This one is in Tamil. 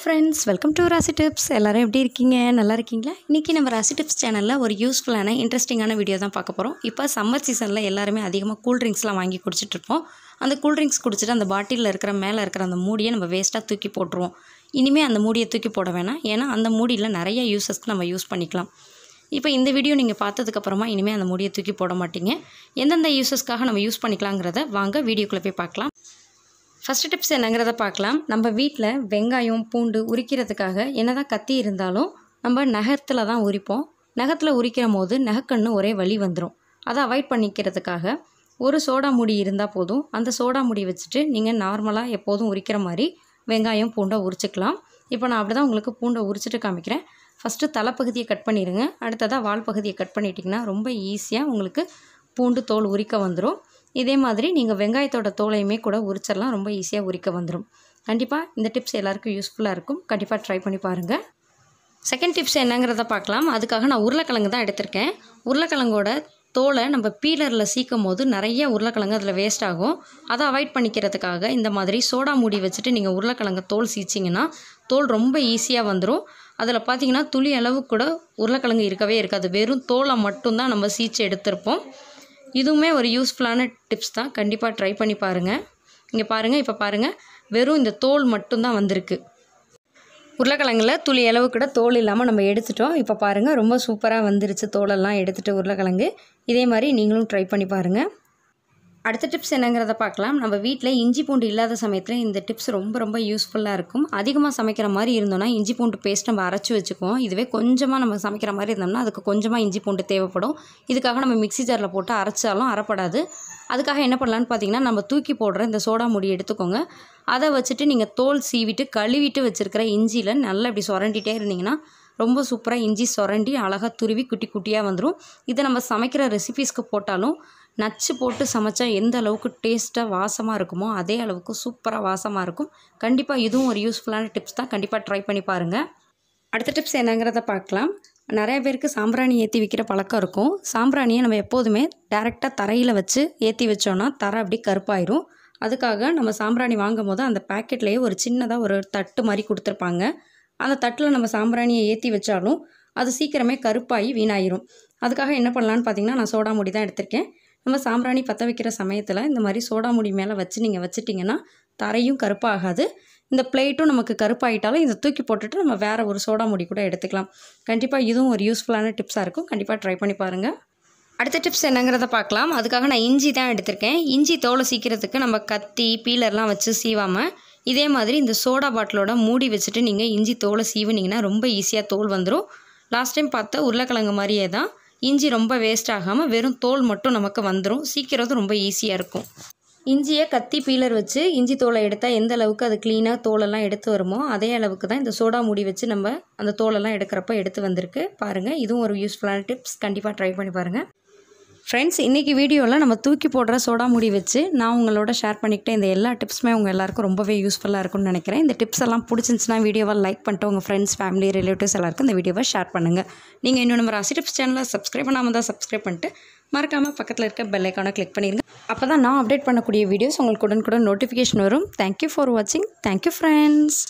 friends, welcome to Rasi tips. எல்லாரும் எப்படி இருக்கீங்க? நல்லா இருக்கீங்களா? இன்னைக்கு நம்ம Rasi tips சேனல்ல ஒரு யூஸ்ஃபுல்லான இன்ட்ரஸ்டிங்கான வீடியோ தான் பார்க்க போறோம். இப்போ சம்மர் சீசன்ல எல்லாரும் அதிகமாக கூல் ட்ரிங்க்ஸ்லாம் வாங்கி குடிச்சிட்டு இருப்போம். அந்த கூல் ட்ரிங்க்ஸ் குடிச்சிட்டு அந்த பாட்டில்ல இருக்கிற மேலே இருக்கிற அந்த மூடியை நம்ம வேஸ்ட்டாக தூக்கி போட்டுருவோம். இனிமே அந்த மூடியை தூக்கி போட வேணாம். ஏன்னா அந்த மூடியில் நிறைய யூசஸ்க்கு நம்ம யூஸ் பண்ணிக்கலாம். இப்போ இந்த வீடியோ நீங்கள் பார்த்ததுக்கப்புறமா இனிமேல் அந்த மூடியை தூக்கி போட மாட்டீங்க. எந்தெந்த யூசஸ்க்காக நம்ம யூஸ் பண்ணிக்கலாங்கிறத வாங்க வீடியோக்குள்ளே போய் பார்க்கலாம். ஃபஸ்ட்டு டிப்ஸ் என்னங்கிறத பார்க்கலாம். நம்ம வீட்டில் வெங்காயம் பூண்டு உரிக்கிறதுக்காக என்னதான் கத்தி இருந்தாலும் நம்ம நகத்தில் தான் உரிப்போம். நகத்தில் உரிக்கிற போது நகக்கண்ணு ஒரே வலி வந்துடும். அதை அவாய்ட் பண்ணிக்கிறதுக்காக ஒரு சோடா மூடி இருந்தால் போதும். அந்த சோடா மூடி வச்சுட்டு நீங்கள் நார்மலாக எப்போதும் உரிக்கிற மாதிரி வெங்காயம் பூண்டை உரிச்சிக்கலாம். இப்போ நான் அப்படி தான் உங்களுக்கு பூண்டை உரிச்சிட்டு காமிக்கிறேன். ஃபஸ்ட்டு தலைப்பகுதியை கட் பண்ணிடுங்க. அடுத்ததாக வால் பகுதியை கட் பண்ணிட்டிங்கன்னா ரொம்ப ஈஸியாக உங்களுக்கு பூண்டு தோல் உரிக்க வந்துடும். இதே மாதிரி நீங்கள் வெங்காயத்தோட தோலையுமே கூட உரிச்சிடலாம். ரொம்ப ஈஸியாக உரிக்க வந்துடும். கண்டிப்பாக இந்த டிப்ஸ் எல்லாருக்கும் யூஸ்ஃபுல்லாக இருக்கும். கண்டிப்பாக ட்ரை பண்ணி பாருங்கள். செகண்ட் டிப்ஸ் என்னங்கிறத பார்க்கலாம். அதுக்காக நான் உருளைக்கிழங்கு தான் எடுத்திருக்கேன். உருளைக்கிழங்கோட தோலை நம்ம பீலரில் சீக்கும் போது நிறைய உருளைக்கிழங்கு அதில் வேஸ்ட் ஆகும். அதை அவாய்ட் பண்ணிக்கிறதுக்காக இந்த மாதிரி சோடா மூடி வச்சுட்டு நீங்கள் உருளைக்கிழங்கு தோல் சீச்சிங்கன்னா தோல் ரொம்ப ஈஸியாக வந்துடும். அதில் பார்த்தீங்கன்னா துளி அளவு கூட உருளைக்கிழங்கு இருக்கவே இருக்காது. வெறும் தோலை மட்டும்தான் நம்ம சீச்சு எடுத்திருப்போம். இதுவுமே ஒரு யூஸ்ஃபுல்லான டிப்ஸ் தான். கண்டிப்பாக ட்ரை பண்ணி பாருங்கள். இங்கே பாருங்கள், இப்போ பாருங்கள், வெறும் இந்த தோல் மட்டும்தான் வந்திருக்கு. உருளைக்கிழங்குல துளி அளவு கூட தோல் இல்லாமல் நம்ம எடுத்துட்டோம். இப்போ பாருங்கள், ரொம்ப சூப்பராக வந்துருச்சு தோலெல்லாம் எடுத்துகிட்டு உருளைக்கிழங்கு. இதே மாதிரி நீங்களும் ட்ரை பண்ணி பாருங்கள். அடுத்த டிப்ஸ் என்னங்கிறத பார்க்கலாம். நம்ம வீட்டில் இஞ்சி பூண்டு இல்லாத சமயத்தில் இந்த டிப்ஸ் ரொம்ப யூஸ்ஃபுல்லாக இருக்கும். அதிகமாக சமைக்கிற மாதிரி இருந்தோன்னா இஞ்சி பூண்டு பேஸ்ட் நம்ம அரைச்சி வச்சுக்குவோம். இதுவே கொஞ்சமாக நம்ம சமைக்கிற மாதிரி இருந்தோம்னா அதுக்கு கொஞ்சமாக இஞ்சி பூண்டு தேவைப்படும். இதுக்காக நம்ம மிக்ஸி ஜாரில் போட்டு அரைச்சாலும் அரைப்படாது. அதுக்காக என்ன பண்ணலான்னு பார்த்தீங்கன்னா, நம்ம தூக்கி போடுற இந்த சோடா மூடி எடுத்துக்கோங்க. அதை வச்சுட்டு நீங்கள் தோல் சீவிட்டு கழுவிட்டு வச்சுருக்கிற இஞ்சியில் நல்லா இப்படி சுரண்டிகிட்டே இருந்தீங்கன்னா ரொம்ப சூப்பராக இஞ்சி சுரண்டி அழகாக துருவி குட்டி குட்டியாக வந்துடும். இதை நம்ம சமைக்கிற ரெசிபீஸ்க்கு போட்டாலும் நச்சு போட்டு சமைச்சா எந்த அளவுக்கு டேஸ்ட்டாக வாசமாக இருக்குமோ அதே அளவுக்கு சூப்பராக வாசமாக இருக்கும். கண்டிப்பாக இதுவும் ஒரு யூஸ்ஃபுல்லான டிப்ஸ் தான். கண்டிப்பாக ட்ரை பண்ணி பாருங்கள். அடுத்த டிப்ஸ் என்னங்கிறத பார்க்கலாம். நிறைய பேருக்கு சாம்பிராணி ஏற்றி விற்கிற பழக்கம் இருக்கும். சாம்பிராணியை நம்ம எப்போதுமே டேரெக்டாக தரையில் வச்சு ஏற்றி வச்சோன்னா தரை அப்படி கருப்பாயிரும். அதுக்காக நம்ம சாம்பிராணி வாங்கும் போது அந்த பேக்கெட்லேயே ஒரு சின்னதாக ஒரு தட்டு மாதிரி கொடுத்துருப்பாங்க. அந்த தட்டில் நம்ம சாம்பிராணியை ஏற்றி வச்சாலும் அது சீக்கிரமே கருப்பாகி வீணாயிரும். அதுக்காக என்ன பண்ணலான்னு பார்த்தீங்கன்னா, நான் சோடா மூடி தான் எடுத்திருக்கேன். நம்ம சாம்பிராணி பற்ற வைக்கிற சமயத்தில் இந்த மாதிரி சோடா மூடி மேலே வச்சு நீங்கள் வச்சிட்டிங்கன்னா தரையும் கருப்பாகாது. இந்த பிளேட்டும் நமக்கு கருப்பாயிட்டாலும் இதை தூக்கி போட்டுட்டு நம்ம வேறு ஒரு சோடா மூடி கூட எடுத்துக்கலாம். கண்டிப்பாக இதுவும் ஒரு யூஸ்ஃபுல்லான டிப்ஸாக இருக்கும். கண்டிப்பாக ட்ரை பண்ணி பாருங்கள். அடுத்த டிப்ஸ் என்னங்கிறத பார்க்கலாம். அதுக்காக நான் இஞ்சி தான் எடுத்திருக்கேன். இஞ்சி தோலை சீக்கிறதுக்கு நம்ம கத்தி பீலர்லாம் வச்சு சீவாமல் இதே மாதிரி இந்த சோடா பாட்டிலோட மூடி வச்சுட்டு நீங்கள் இஞ்சி தோலை சீவினிங்கன்னா ரொம்ப ஈஸியாக தோல் வந்துடும். லாஸ்ட் டைம் பார்த்த உருளைக்கிழங்கு மாதிரியே தான். இஞ்சி ரொம்ப வேஸ்ட் ஆகாமல் வெறும் தோல் மட்டும் நமக்கு வந்துடும். சீக்கிரம் ரொம்ப ஈஸியாக இருக்கும். இஞ்சியை கத்தி பீலர் வச்சு இஞ்சி தோலை எடுத்தால் எந்த அளவுக்கு அது க்ளீனாக தோலெல்லாம் எடுத்து வருமோ அதே அளவுக்கு தான் இந்த சோடா மூடி வச்சு நம்ம அந்த தோலெல்லாம் எடுக்கிறப்ப எடுத்து வந்திருக்கு. பாருங்கள், இதுவும் ஒரு யூஸ்ஃபுல்லான டிப்ஸ். கண்டிப்பாக ட்ரை பண்ணி பாருங்கள். ஃப்ரெண்ட்ஸ், இன்றைக்கி வீடியோவில் நம்ம தூக்கி போடுற சோடா மூடி வச்சு நான் உங்களோட ஷேர் பண்ணிக்கிட்டேன். இந்த எல்லா டிப்ஸுமே உங்கள் எல்லாருக்கும் ரொம்பவே யூஸ்ஃபுல்லாக இருக்கும்னு நினைக்கிறேன். இந்த டிப்ஸ் எல்லாம் பிடிச்சிருந்துச்சுன்னா வீடியோவை லைக் பண்ணிட்டு உங்கள் ஃப்ரெண்ட்ஸ் ஃபேமிலி ரிலேட்டிவ்ஸ் எல்லாருக்கும் இந்த வீடியோவை ஷேர் பண்ணுங்கள். நீங்கள் இன்னும் நம்ம ராசி டிப்ஸ் சேனலை சப்ஸ்கிரைப் பண்ணாமல் தான் சப்ஸ்கிரைப் பண்ணிட்டு மறக்காமல் பக்கத்தில் இருக்க பெல் ஐக்கானை கிளிக் பண்ணிடுங்க. அப்போ தான் நான் அப்டேட் பண்ணக்கூடிய வீடியோஸ் உங்களுக்கு உடனுக்குடன் நோட்டிஃபிகேஷன் வரும். தேங்க்யூ ஃபார் வாட்சிங். Thank you friends.